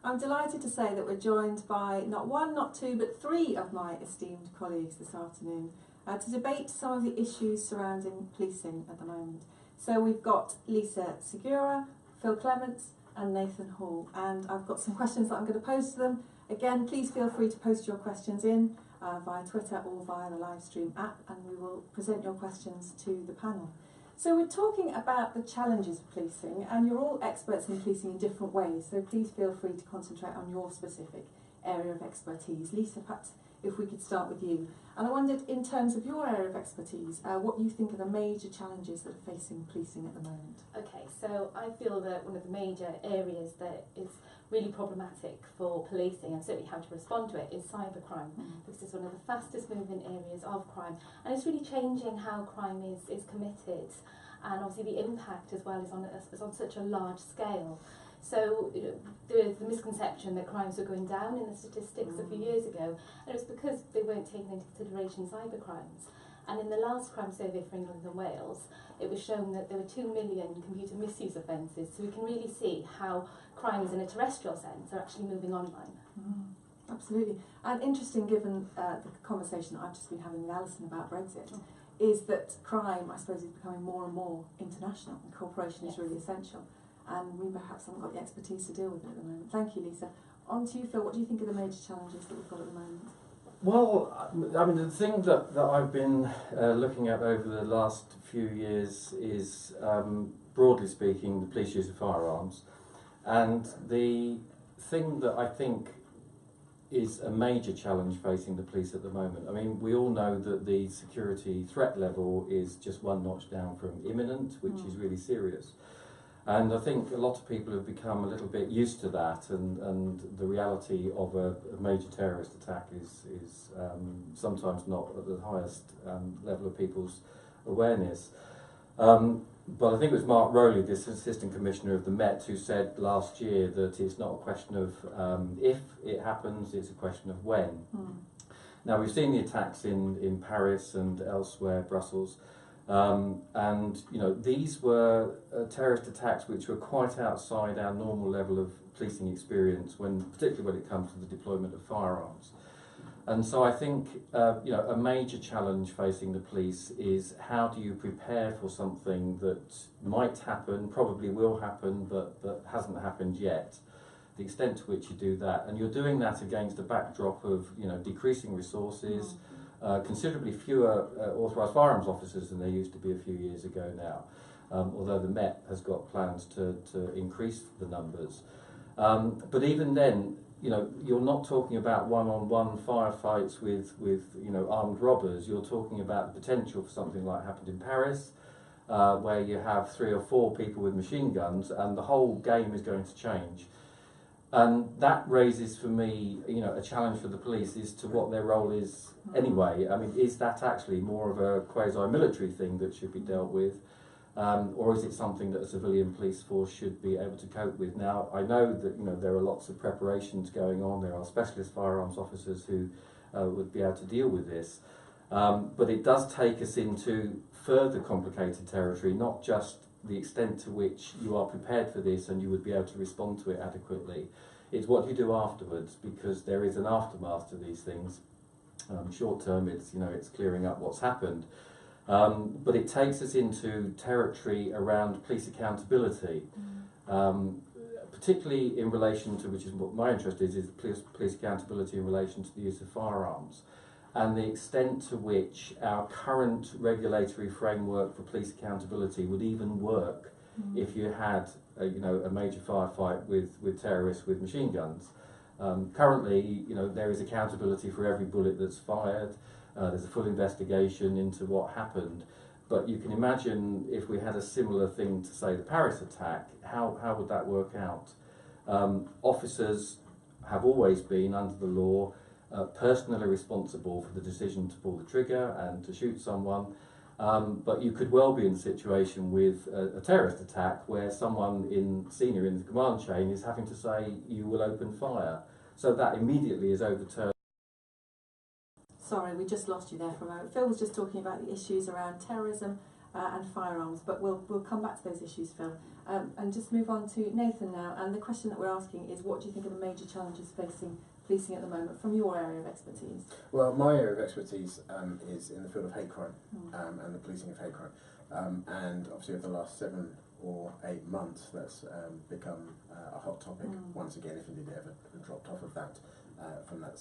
I'm delighted to say that we're joined by not one, not two, but three of my esteemed colleagues this afternoon to debate some of the issues surrounding policing at the moment. So we've got Lisa Segura, Phil Clements and Nathan Hall, and I've got some questions that I'm going to pose to them. Again, please feel free to post your questions in via Twitter or via the live stream app, and we will present your questions to the panel. So we're talking about the challenges of policing, and you're all experts in policing in different ways, so please feel free to concentrate on your specific area of expertise. Lisa, perhaps if we could start with you. And I wondered, in terms of your area of expertise, what you think are the major challenges that are facing policing at the moment? Okay, so I feel that one of the major areas that is really problematic for policing and certainly how to respond to it is cybercrime, because it's one of the fastest moving areas of crime, and it's really changing how crime is committed, and obviously the impact as well is on such a large scale. So there is the misconception that crimes were going down in the statistics a few years ago, and it was because they weren't taking into consideration cybercrimes. And in the last crime survey for England and Wales, it was shown that there were 2 million computer misuse offences, so we can really see how crimes in a terrestrial sense are actually moving online. Absolutely. And interesting, given the conversation that I've just been having with Alison about Brexit, is that crime, I suppose, is becoming more and more international, and cooperation is really essential. And we perhaps haven't got the expertise to deal with it at the moment. Thank you, Lisa. On to you, Phil. What do you think are the major challenges that we've got at the moment? Well, I mean, the thing that I've been looking at over the last few years is, broadly speaking, the police use of firearms. And the thing that I think is a major challenge facing the police at the moment, I mean, we all know that the security threat level is just one notch down from imminent, which is really serious. And I think a lot of people have become a little bit used to that, and the reality of a major terrorist attack is sometimes not at the highest level of people's awareness. But I think it was Mark Rowley, this Assistant Commissioner of the Met, who said last year that it's not a question of if it happens, it's a question of when. Now, we've seen the attacks in Paris and elsewhere, Brussels, and you know, these were terrorist attacks which were quite outside our normal level of policing experience, particularly when it comes to the deployment of firearms. And so I think you know, a major challenge facing the police is how do you prepare for something that might happen, probably will happen, but hasn't happened yet. The extent to which you do that, and you're doing that against a backdrop of, you know, decreasing resources. Considerably fewer authorised firearms officers than there used to be a few years ago now, although the Met has got plans to increase the numbers. But even then, you know, you're not talking about one-on-one firefights with you know, armed robbers. You're talking about the potential for something like happened in Paris, where you have 3 or 4 people with machine guns, and the whole game is going to change. And that raises for me, you know, a challenge for the police as to what their role is anyway. I mean, is that actually more of a quasi-military thing that should be dealt with, or is it something that a civilian police force should be able to cope with? Now, I know that, you know, there are lots of preparations going on. There are specialist firearms officers who would be able to deal with this, but it does take us into further complicated territory, not just the extent to which you are prepared for this and you would be able to respond to it adequately. It's what you do afterwards, because there is an aftermath to these things. Short term, it's, you know, it's clearing up what's happened, but it takes us into territory around police accountability, particularly in relation to, which is what my interest is police accountability in relation to the use of firearms, and the extent to which our current regulatory framework for police accountability would even work if you had you know, a major firefight with terrorists with machine guns. Currently, you know, there is accountability for every bullet that's fired. There's a full investigation into what happened. But you can imagine if we had a similar thing to, say, the Paris attack, how would that work out? Officers have always been, under the law, personally responsible for the decision to pull the trigger and to shoot someone, but you could well be in a situation with a terrorist attack where someone senior in the command chain is having to say, you will open fire. So that immediately is overturned. Sorry, we just lost you there for a moment. Phil was just talking about the issues around terrorism and firearms. But we'll come back to those issues, Phil. And just move on to Nathan now. And the question that we're asking is, what do you think are the major challenges facing policing at the moment from your area of expertise? Well, my area of expertise is in the field of hate crime and the policing of hate crime. And obviously over the last 7 or 8 months, that's become a hot topic once again, if indeed it ever dropped off of that from that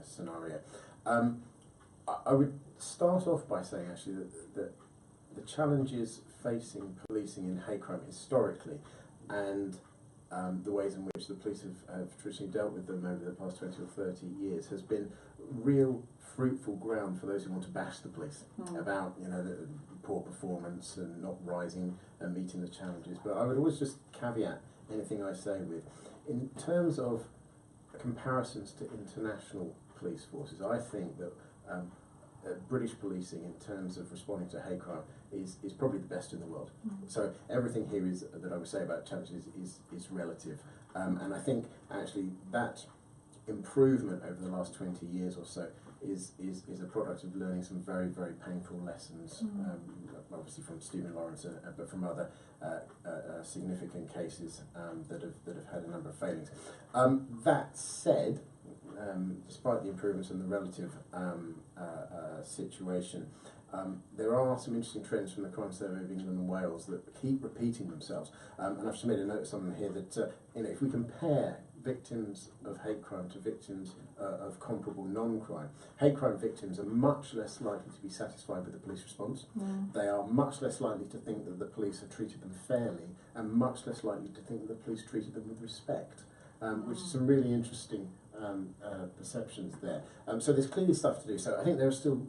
scenario. I would start off by saying actually that the challenges facing policing in hate crime historically and the ways in which the police have traditionally dealt with them over the past 20 or 30 years has been real fruitful ground for those who want to bash the police about the poor performance and not rising and meeting the challenges. But I would always just caveat anything I say with, in terms of comparisons to international police forces, I think that British policing in terms of responding to hate crime is probably the best in the world. So everything here is that I would say about challenges is relative, and I think actually that improvement over the last 20 years or so is a product of learning some very, very painful lessons, obviously from Stephen Lawrence, but from other significant cases that have had a number of failings. That said, despite the improvements in the relative situation, there are some interesting trends from the Crime Survey of England and Wales that keep repeating themselves. And I've just made a note of something here that if we compare victims of hate crime to victims of comparable non-crime, hate crime victims are much less likely to be satisfied with the police response. They are much less likely to think that the police have treated them fairly, and much less likely to think that the police treated them with respect, which is some really interesting perceptions there. So there's clearly stuff to do. So I think there are still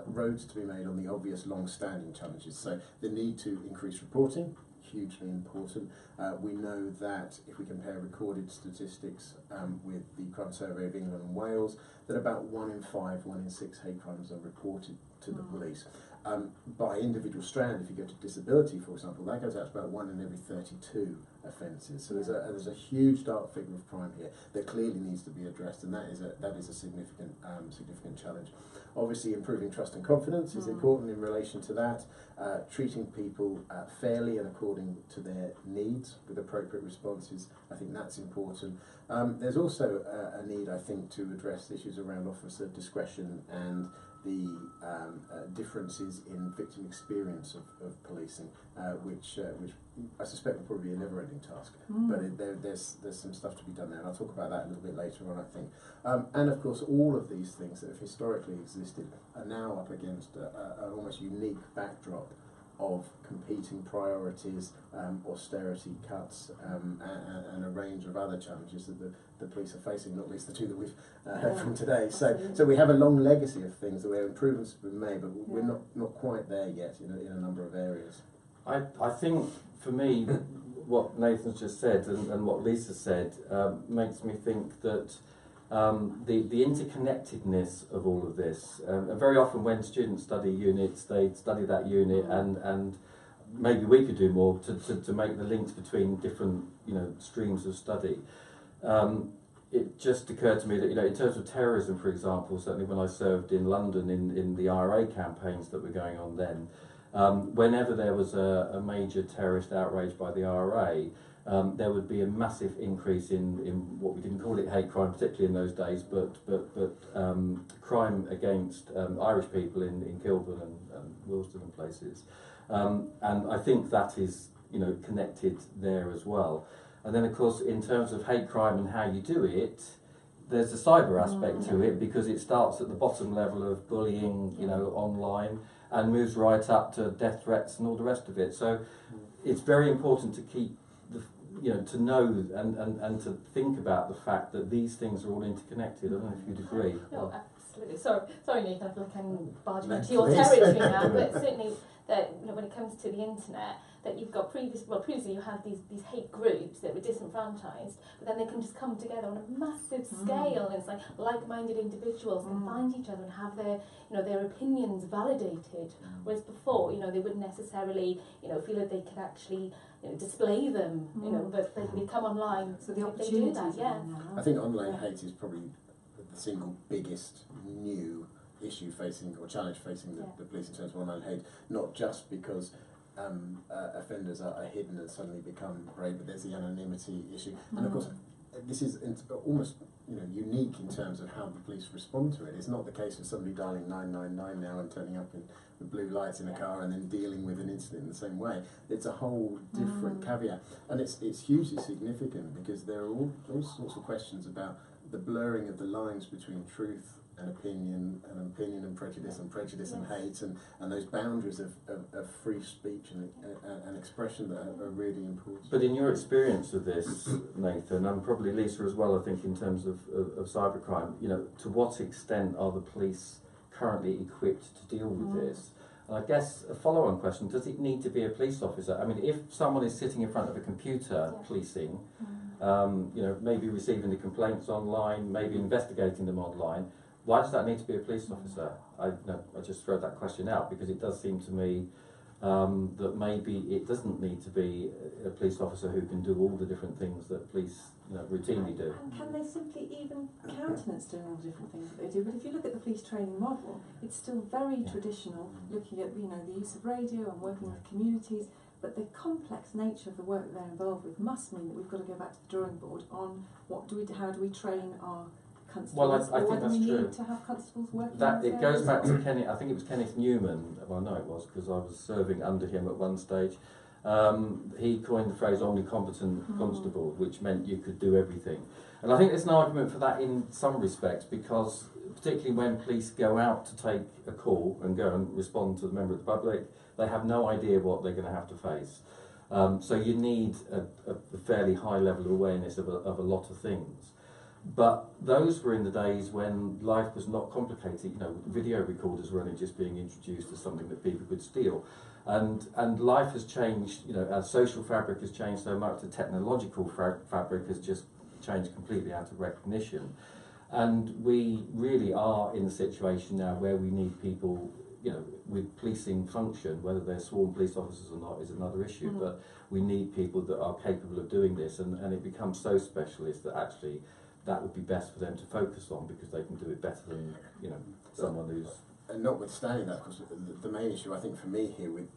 roads to be made on the obvious long-standing challenges. So the need to increase reporting, hugely important. We know that if we compare recorded statistics with the Crime Survey of England and Wales, that about 1 in 5, 1 in 6 hate crimes are reported to the police. By individual strand, if you go to disability, for example, that goes out to about 1 in every 32 offences. So there's a huge dark figure of crime here that clearly needs to be addressed, and that is a significant challenge. Obviously, improving trust and confidence is important in relation to that. Treating people fairly and according to their needs with appropriate responses, I think that's important. There's also a need, I think, to address issues around officer discretion and the differences in victim experience of policing, which I suspect will probably be a never-ending task. But there's some stuff to be done there, and I'll talk about that a little bit later on, I think. And of course, all of these things that have historically existed are now up against an almost unique backdrop of competing priorities, austerity cuts, and a range of other challenges that the police are facing, not least the two that we've heard from today. So we have a long legacy of things where improvements have been made, but we're not quite there yet in a number of areas. I think for me, what Nathan's just said and what Lisa said makes me think that the interconnectedness of all of this, and very often when students study units, they study that unit and maybe we could do more to make the links between different streams of study. It just occurred to me that in terms of terrorism, for example, certainly when I served in London in the IRA campaigns that were going on then, whenever there was a major terrorist outrage by the IRA, there would be a massive increase in what we didn't call it hate crime, particularly in those days, but crime against Irish people in Kilburn and Willesden and places. And I think that is connected there as well. And then of course in terms of hate crime and how you do it, there's a cyber aspect to it, because it starts at the bottom level of bullying, online, and moves right up to death threats and all the rest of it. So it's very important to keep to know and to think about the fact that these things are all interconnected. I don't know if you'd agree. No, absolutely. Sorry, Nathan, I feel like I'm barging into your territory now, but certainly that when it comes to the internet, that you've got previously you had these hate groups that were disenfranchised, but then they can just come together on a massive scale, and it's like-minded individuals can find each other and have their opinions validated, whereas before they wouldn't necessarily feel that they could actually display them, but they come online. So the they do opportunities that, are there now. I think online hate is probably the single biggest new issue facing or challenge facing Yeah. the police in terms of online hate, not just because offenders are hidden and suddenly become brave, but there's the anonymity issue, and of course this is almost unique in terms of how the police respond to it. It's not the case of somebody dialing 999 now and turning up with blue lights in a car and then dealing with an incident in the same way. It's a whole different caveat, and it's hugely significant because there are all sorts of questions about the blurring of the lines between truth and opinion and prejudice and hate, and those boundaries of free speech and expression that are really important. But in your experience of this, Nathan, and probably Lisa as well, I think in terms of cybercrime, to what extent are the police currently equipped to deal with this? And I guess a follow-on question, does it need to be a police officer? I mean, if someone is sitting in front of a computer policing, maybe receiving the complaints online, maybe investigating them online, why does that need to be a police officer? I just throw that question out because it does seem to me that maybe it doesn't need to be a police officer who can do all the different things that police routinely do. And can they simply even countenance doing all the different things that they do? But if you look at the police training model, it's still very traditional, looking at the use of radio and working with communities. But the complex nature of the work that they're involved with must mean that we've got to go back to the drawing board on how do we train our constables, Well, I think whether that's we true. need to have constables working. That in it those goes areas. back to Kenneth. I think it was Kenneth Newman. Well, I know it was because I was serving under him at one stage. He coined the phrase "omnicompetent constable," which meant you could do everything. And I think there's an argument for that in some respects because, particularly when police go out to take a call and go and respond to the member of the public, they have no idea what they're going to have to face. So you need a fairly high level of awareness of a lot of things. But those were in the days when life was not complicated. Video recorders were only just being introduced as something that people could steal. And life has changed, our social fabric has changed so much, the technological fabric has just changed completely out of recognition. And we really are in a situation now where we need people, with policing function, whether they're sworn police officers or not is another issue, but we need people that are capable of doing this, and it becomes so specialist that actually that would be best for them to focus on because they can do it better than, someone who's... And notwithstanding that, of course, the main issue I think for me here with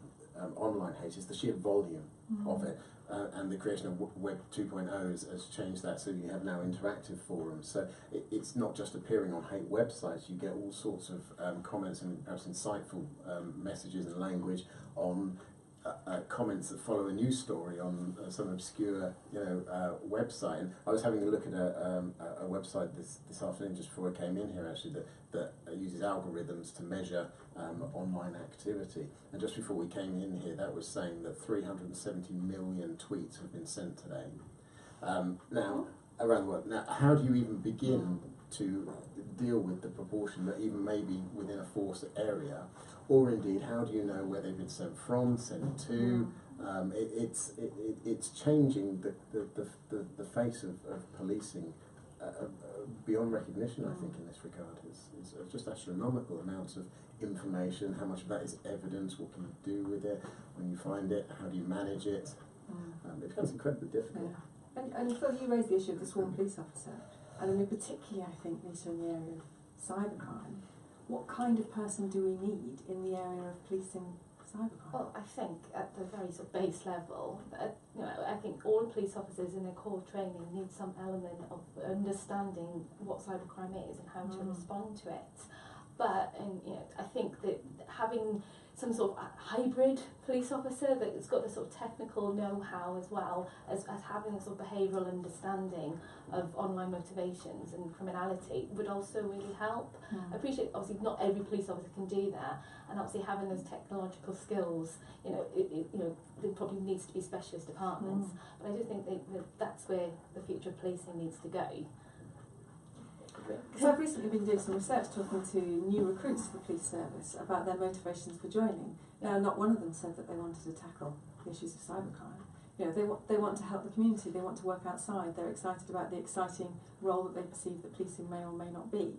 online hate is the sheer volume of it, and the creation of Web 2.0 has changed that, so you have now interactive forums. So it's not just appearing on hate websites, you get all sorts of comments and perhaps insightful messages and language on comments that follow a news story on some obscure website. And I was having a look at a website this afternoon just before I came in here actually that uses algorithms to measure online activity, and just before we came in here that was saying that 370 million tweets have been sent today now around the world. Now how do you even begin to deal with the proportion that even maybe within a forced area, or indeed how do you know where they've been sent from, sent to? It's changing the face of policing beyond recognition, I think, in this regard. It's just astronomical amounts of information. How much of that is evidence? What can you do with it when you find it? How do you manage it? It becomes incredibly difficult. Yeah. And Phil, you raised the issue of the sworn police officer, and I mean particularly I think, Lisa, in the area of cybercrime. What kind of person do we need in the area of policing cybercrime? Well, I think at the very sort of base level, I think all police officers in their core training need some element of understanding what cybercrime is and how to respond to it. But I think that having some sort of hybrid police officer that's got the sort of technical know-how as well as having a sort of behavioural understanding of online motivations and criminality would also really help. I appreciate obviously not every police officer can do that, and obviously having those technological skills, there probably needs to be specialist departments. But I do think that's where the future of policing needs to go. Because I've recently been doing some research talking to new recruits to the police service about their motivations for joining. Now, not one of them said that they wanted to tackle the issues of cybercrime. They want to help the community, they want to work outside, they're excited about the exciting role that they perceive that policing may or may not be.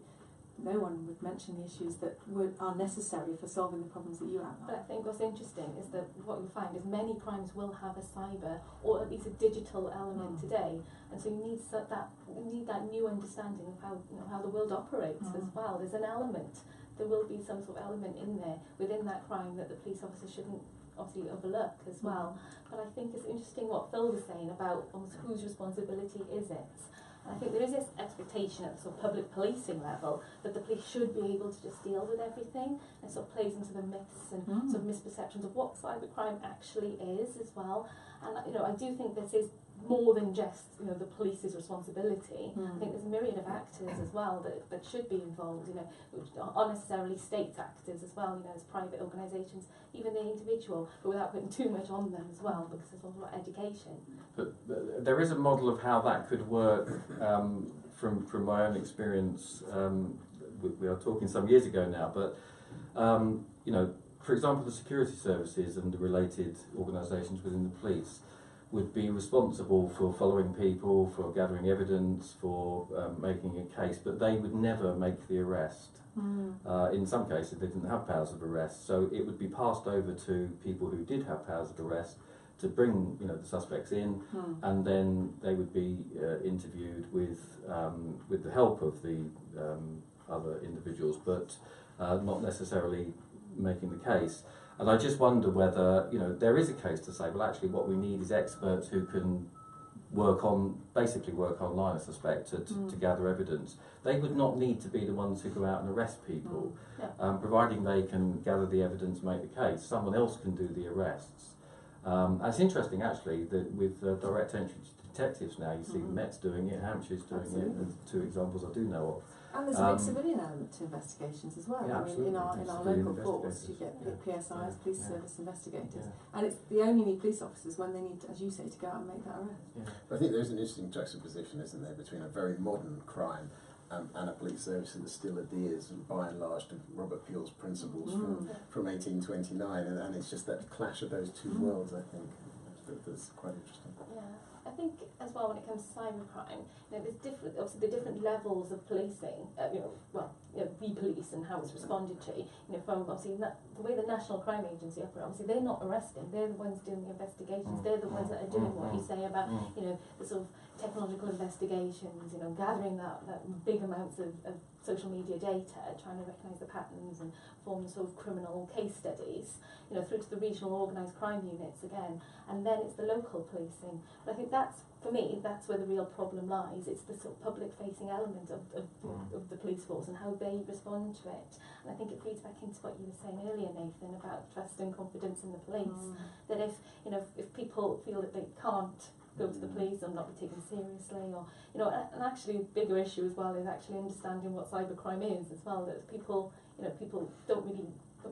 No one would mention the issues that are necessary for solving the problems that you outlined. But I think what's interesting is that what you'll find is many crimes will have a cyber or at least a digital element today, and so you need that new understanding of how the world operates as well. There's an element there will be some sort of element in there within that crime that the police officer shouldn't obviously overlook as well. But I think it's interesting what Phil was saying about almost whose responsibility is it. And I think there is this expectation at the sort of public policing level that the police should be able to just deal with everything, and sort of plays into the myths and sort of misperceptions of what cybercrime actually is as well. And you know, I do think this is more than just, you know, the police's responsibility. I think there's a myriad of actors as well that should be involved, you know, which aren't necessarily state actors as well, you know, as private organisations, even the individual, but without putting too much on them as well, because there's also education. But there is a model of how that could work from my own experience. We are talking some years ago now, but you know, for example, the security services and the related organisations within the police would be responsible for following people, for gathering evidence, for making a case, but they would never make the arrest. In some cases, they didn't have powers of arrest, so it would be passed over to people who did have powers of arrest to bring, you know, the suspects in, and then they would be interviewed with the help of the other individuals, but not necessarily making the case. And I just wonder whether, you know, there is a case to say, well, actually, what we need is experts who can basically work online, I suspect, to gather evidence. They would not need to be the ones who go out and arrest people, providing they can gather the evidence, make the case. Someone else can do the arrests. And it's interesting, actually, that with direct entry detectives now, you see Met's doing it, Hampshire's doing it, there's two examples I do know of. And there's a big civilian element to investigations as well. Yeah, I mean, in our local force, you get PSIs, police service investigators, and it's they only need police officers when they need, as you say, to go out and make that arrest. I think there's an interesting juxtaposition, isn't there, between a very modern crime and a police service that still adheres, by and large, to Robert Peel's principles from 1829, and it's just that clash of those two worlds, I think, that's quite interesting. Yeah. I think as well when it comes to cybercrime, you know, there's obviously the different levels of policing, we police and how it's responded to, you know, from obviously the way the National Crime Agency operate, obviously they're not arresting, they're the ones doing the investigations, they're the ones that are doing what you say about, you know, the sort of technological investigations, you know, gathering that big amounts of social media data, trying to recognise the patterns and form sort of criminal case studies, you know, through to the regional organised crime units again, and then it's the local policing. But I think that's, for me, that's where the real problem lies. It's the sort of public-facing element of the police force and how they respond to it. And I think it feeds back into what you were saying earlier, Nathan, about trust and confidence in the police. That if, you know, if people feel that they can't go to the police or not be taken seriously, or, you know, and actually a bigger issue as well is actually understanding what cybercrime is as well, that people, you know, people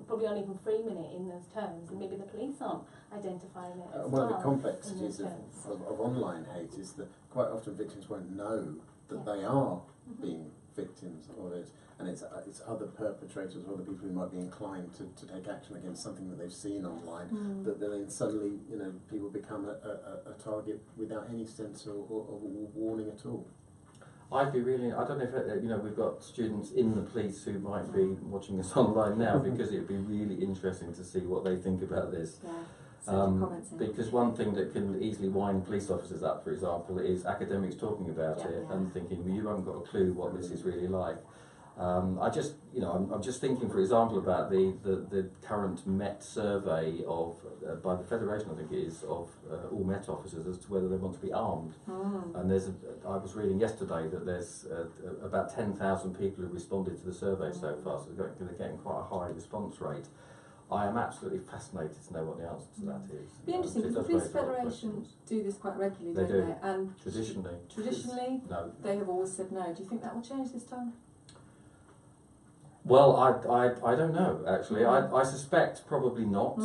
probably aren't even framing it in those terms, and maybe the police aren't identifying it as one of the complexities of online hate is that quite often victims won't know that they are being victims of it, and it's other perpetrators or other people who might be inclined to take action against something that they've seen online, that then suddenly, you know, people become a target without any sense of warning at all. I don't know if, you know, we've got students in the police who might be watching us online now, because it'd be really interesting to see what they think about this. Because one thing that can easily wind police officers up, for example, is academics talking about it and thinking, well, you haven't got a clue what this is really like. I'm just thinking, for example, about the current Met survey of by the Federation, I think it is, of all Met officers as to whether they want to be armed. And I was reading yesterday that there's about 10,000 people who responded to the survey so far, so they're getting quite a high response rate. I am absolutely fascinated to know what the answer to that is. It'd be interesting, because the Police Federation do this quite regularly, don't they? And traditionally, no. They have always said no. Do you think that will change this time? Well, I don't know, actually. I suspect probably not,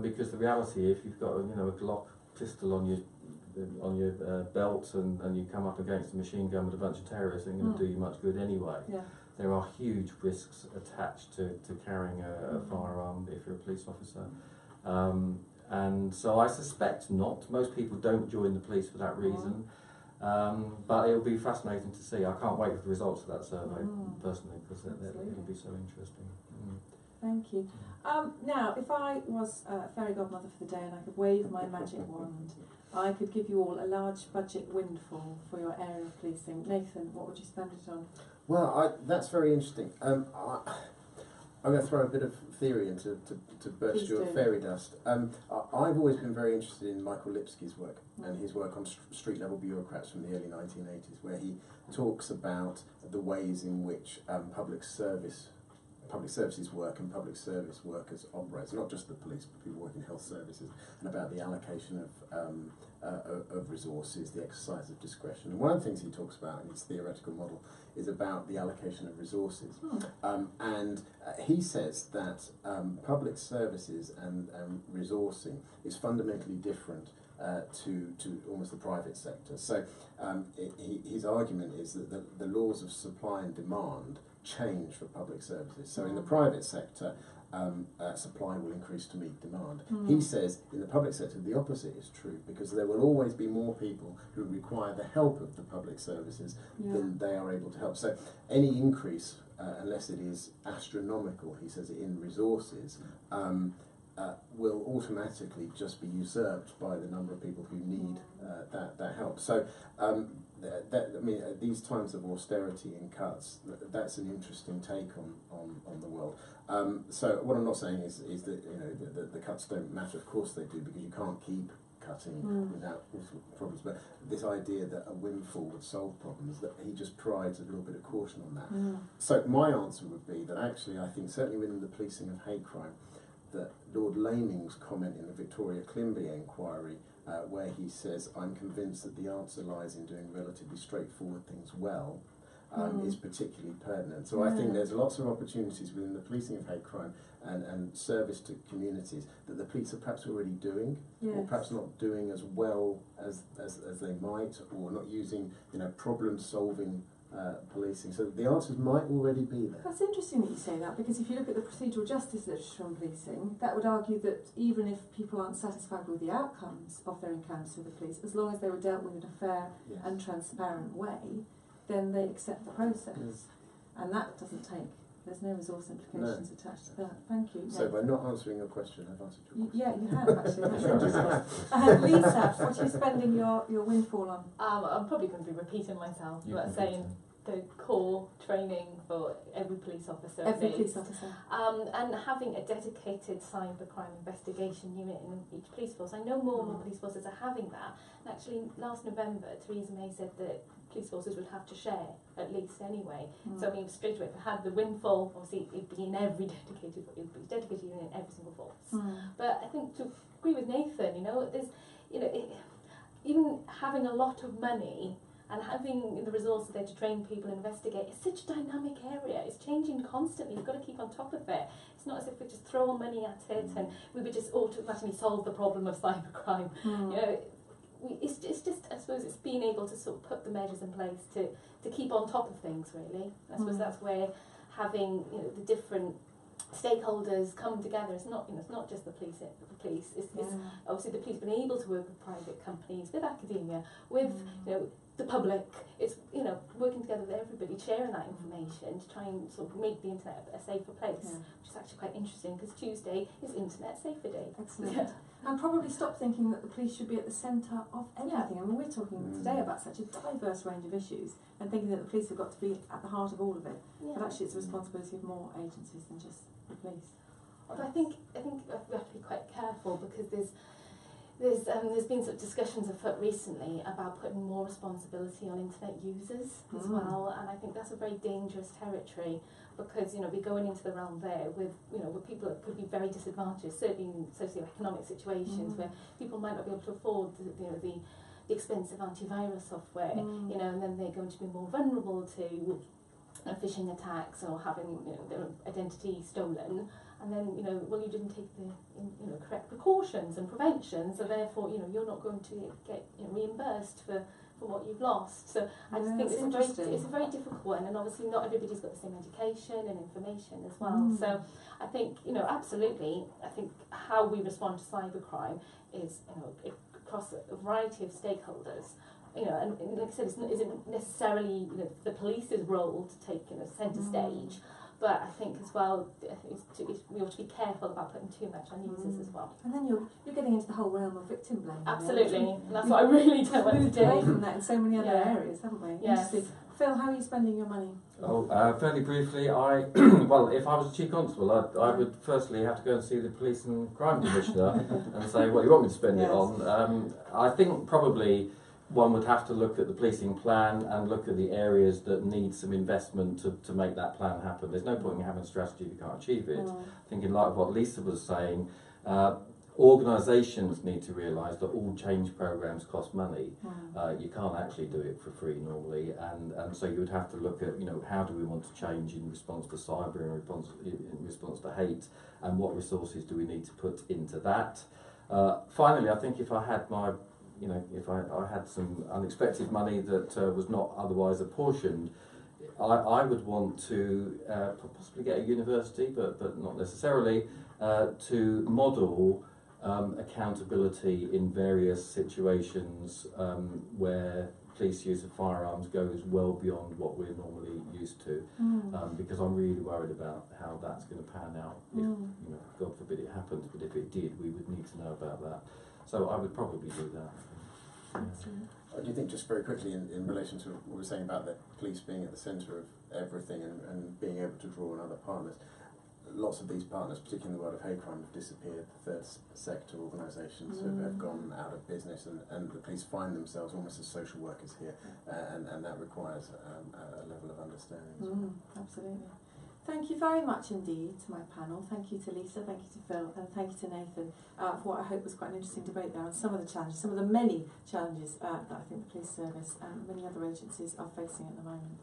because the reality, if you've got a Glock pistol on your belt and you come up against a machine gun with a bunch of terrorists, it ain't going to do you much good anyway. Yeah. There are huge risks attached to carrying a firearm if you're a police officer. And so I suspect not. Most people don't join the police for that reason. But it'll be fascinating to see. I can't wait for the results of that survey, personally, because it'll be so interesting. Thank you. Now, if I was a fairy godmother for the day and I could wave my magic wand, I could give you all a large budget windfall for your area of policing. Nathan, what would you spend it on? Well, that's very interesting. I'm going to throw a bit of theory into to burst Please your do. fairy dust. I've always been very interested in Michael Lipsky's work and his work on street level bureaucrats from the early 1980s, where he talks about the ways in which public services work and public service workers operate. So not just the police, but people working in health services, and about the allocation of resources, the exercise of discretion. And one of the things he talks about in his theoretical model is about the allocation of resources. And he says that public services and resourcing is fundamentally different to almost the private sector. So his argument is that the laws of supply and demand change for public services. So in the private sector, supply will increase to meet demand. He says in the public sector the opposite is true, because there will always be more people who require the help of the public services than they are able to help. So any increase, unless it is astronomical, he says, in resources, will automatically just be usurped by the number of people who need that help. So these times of austerity and cuts, that's an interesting take on the world. So what I'm not saying is that the cuts don't matter. Of course they do, because you can't keep cutting without problems. But this idea that a windfall would solve problems, that he just provides a little bit of caution on that. So my answer would be that actually I think certainly within the policing of hate crime, that Lord Laming's comment in the Victoria Climby inquiry, where he says, I'm convinced that the answer lies in doing relatively straightforward things well, is particularly pertinent. So I think there's lots of opportunities within the policing of hate crime and service to communities that the police are perhaps already doing, or perhaps not doing as well as they might, or not using problem-solving policing. So the answers might already be there. That's interesting that you say that, because if you look at the procedural justice literature on policing, that would argue that even if people aren't satisfied with the outcomes of their encounters with the police, as long as they were dealt with in a fair and transparent way, then they accept the process. And that doesn't take, there's no resource implications attached to that. Thank you. So by not answering your question, I've answered your question. Yeah, you have actually. That's interesting. Lisa, what are you spending your windfall on? I'm probably going to be repeating myself, but saying the core training for every police officer. Every police officer. And having a dedicated cybercrime investigation unit in each police force. I know more and more police forces are having that. And actually, last November, Theresa May said that police forces would have to share, at least anyway. So I mean, straight away, if I had the windfall, obviously it'd be in every dedicated unit in every single force. But I think to agree with Nathan, there's, even having a lot of money and having the resources there to train people, investigate, it's such a dynamic area. It's changing constantly. You've got to keep on top of it. It's not as if we just throw our money at it and we would just automatically solve the problem of cybercrime. It's just, I suppose, it's being able to sort of put the measures in place to keep on top of things, really. I suppose that's where having the different stakeholders come together. It's not it's not just the police. It's obviously the police being able to work with private companies, with academia, with the public. It's working together with everybody, sharing that information to try and sort of make the internet a safer place, which is actually quite interesting, because Tuesday is Internet Safer Day. Excellent. And probably stop thinking that the police should be at the centre of everything. I mean, we're talking today about such a diverse range of issues, and thinking that the police have got to be at the heart of all of it. But actually, it's the responsibility of more agencies than just the police. Although I think we have to be quite careful, because there's been sort of discussions afoot recently about putting more responsibility on internet users as well, and I think that's a very dangerous territory, because we're going into the realm there with with people that could be very disadvantaged, certainly in socioeconomic situations where people might not be able to afford the expensive antivirus software, and then they're going to be more vulnerable to phishing attacks or having their identity stolen. And then, well, you didn't take the correct precautions and prevention, so therefore, you're not going to get reimbursed for what you've lost. So I just think it's a very difficult one, and obviously not everybody's got the same education and information as well. So I think, absolutely, I think how we respond to cybercrime is, across a variety of stakeholders. And like I said, isn't necessarily the police's role to take centre stage. But I think as well, we ought to be careful about putting too much on users as well. And then you're getting into the whole realm of victim blaming. Absolutely, and that's what I really don't want to do. Away from that in so many other areas, haven't we? Yes. Phil, how are you spending your money? Fairly briefly, well, if I was a Chief Constable, I would firstly have to go and see the Police and Crime Commissioner and say, what do you want me to spend it on? I think probably one would have to look at the policing plan and look at the areas that need some investment to make that plan happen. There's no point in having a strategy if you can't achieve it. I think in light of what Lisa was saying, organisations need to realise that all change programmes cost money. You can't actually do it for free normally, and so you would have to look at, you know, how do we want to change in response to cyber, in response to hate, and what resources do we need to put into that. Finally, I think if I had my, you know, if I had some unexpected money that was not otherwise apportioned, I would want to possibly get a university, but not necessarily, to model accountability in various situations where police use of firearms goes well beyond what we're normally used to, because I'm really worried about how that's going to pan out. If, you know, God forbid it happens, but if it did, we would need to know about that. So I would probably do that. I do think, just very quickly, in relation to what we were saying about the police being at the centre of everything and being able to draw on other partners, lots of these partners, particularly in the world of hate crime, have disappeared. Third sector organisations have gone out of business, and the police find themselves almost as social workers here, and that requires a level of understanding. Absolutely. Thank you very much indeed to my panel. Thank you to Lisa, thank you to Phil, and thank you to Nathan for what I hope was quite an interesting debate there on some of the challenges, some of the many challenges that I think the police service and many other agencies are facing at the moment.